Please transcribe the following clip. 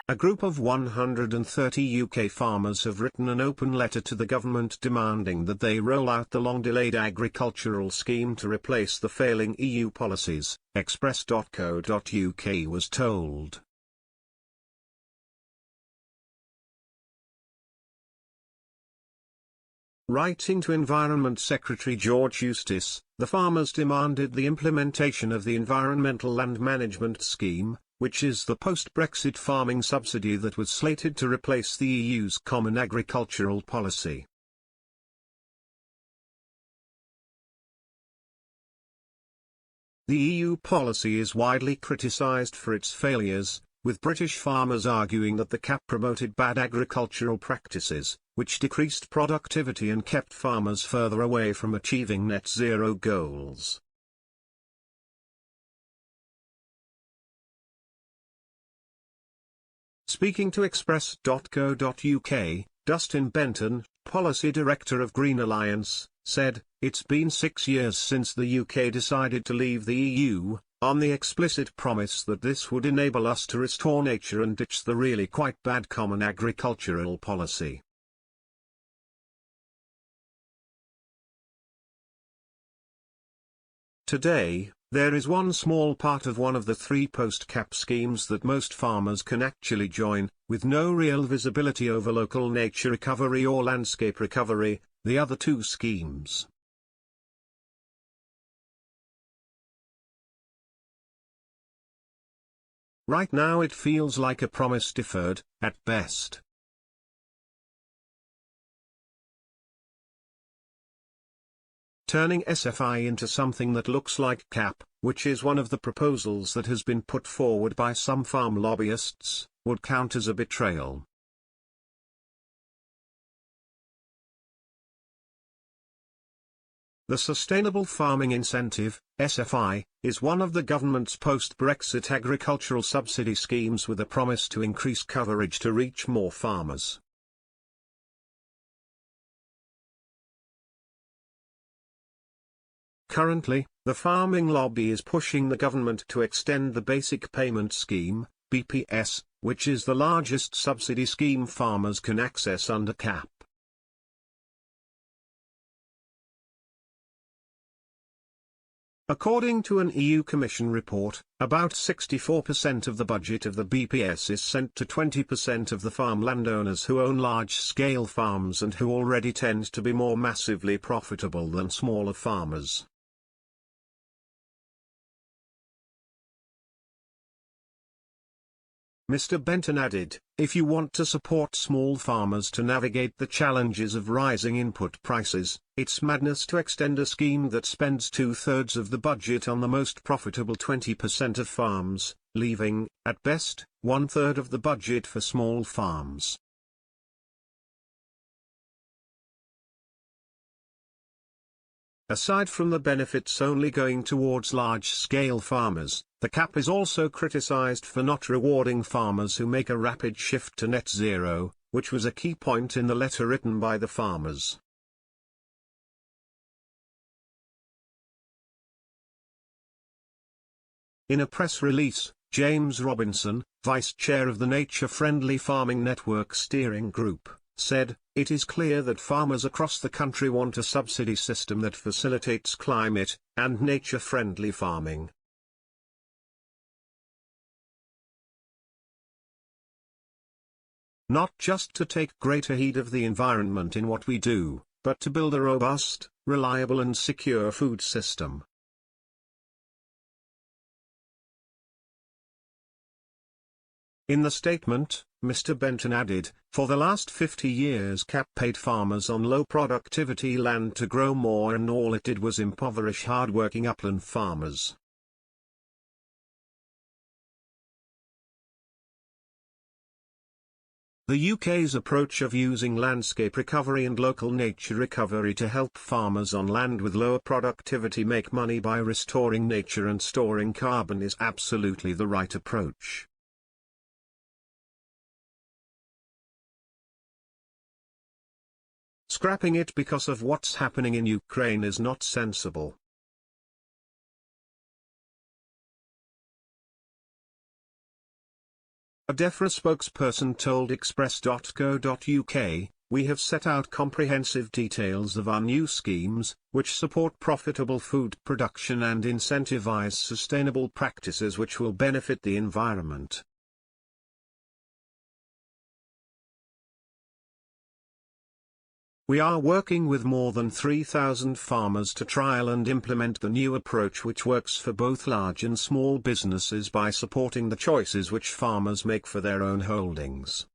A group of 130 UK farmers have written an open letter to the government demanding that they roll out the long-delayed agricultural scheme to replace the failing EU policies, Express.co.uk was told. Writing to Environment Secretary George Eustice, the farmers demanded the implementation of the Environmental Land Management Scheme, which is the post-Brexit farming subsidy that was slated to replace the EU's Common Agricultural Policy. The EU policy is widely criticised for its failures, with British farmers arguing that the CAP promoted bad agricultural practices, which decreased productivity and kept farmers further away from achieving net zero goals. Speaking to Express.co.uk, Dustin Benton, Policy Director of Green Alliance, said, "It's been 6 years since the UK decided to leave the EU, on the explicit promise that this would enable us to restore nature and ditch the really quite bad common agricultural policy." Today, there is one small part of one of the 3 post-CAP schemes that most farmers can actually join, with no real visibility over local nature recovery or landscape recovery, the other 2 schemes. Right now it feels like a promise deferred, at best. Turning SFI into something that looks like CAP, which is one of the proposals that has been put forward by some farm lobbyists, would count as a betrayal. The Sustainable Farming Incentive, SFI, is one of the government's post-Brexit agricultural subsidy schemes with a promise to increase coverage to reach more farmers. Currently, the farming lobby is pushing the government to extend the Basic Payment Scheme, BPS, which is the largest subsidy scheme farmers can access under CAP. According to an EU Commission report, about 64% of the budget of the BPS is sent to 20% of the farm landowners who own large-scale farms and who already tend to be more massively profitable than smaller farmers. Mr. Benton added, "If you want to support small farmers to navigate the challenges of rising input prices, it's madness to extend a scheme that spends 2/3 of the budget on the most profitable 20% of farms, leaving, at best, 1/3 of the budget for small farms." Aside from the benefits only going towards large-scale farmers, the CAP is also criticized for not rewarding farmers who make a rapid shift to net zero, which was a key point in the letter written by the farmers. In a press release, James Robinson, Vice Chair of the Nature Friendly Farming Network Steering Group, said, "It is clear that farmers across the country want a subsidy system that facilitates climate and nature-friendly farming." Not just to take greater heed of the environment in what we do, but to build a robust, reliable and secure food system. In the statement, Mr. Benton added, "For the last 50 years CAP paid farmers on low productivity land to grow more, and all it did was impoverish hard-working upland farmers." The UK's approach of using landscape recovery and local nature recovery to help farmers on land with lower productivity make money by restoring nature and storing carbon is absolutely the right approach. Scrapping it because of what's happening in Ukraine is not sensible. A DEFRA spokesperson told express.co.uk, "We have set out comprehensive details of our new schemes, which support profitable food production and incentivize sustainable practices which will benefit the environment." We are working with more than 3,000 farmers to trial and implement the new approach, which works for both large and small businesses by supporting the choices which farmers make for their own holdings.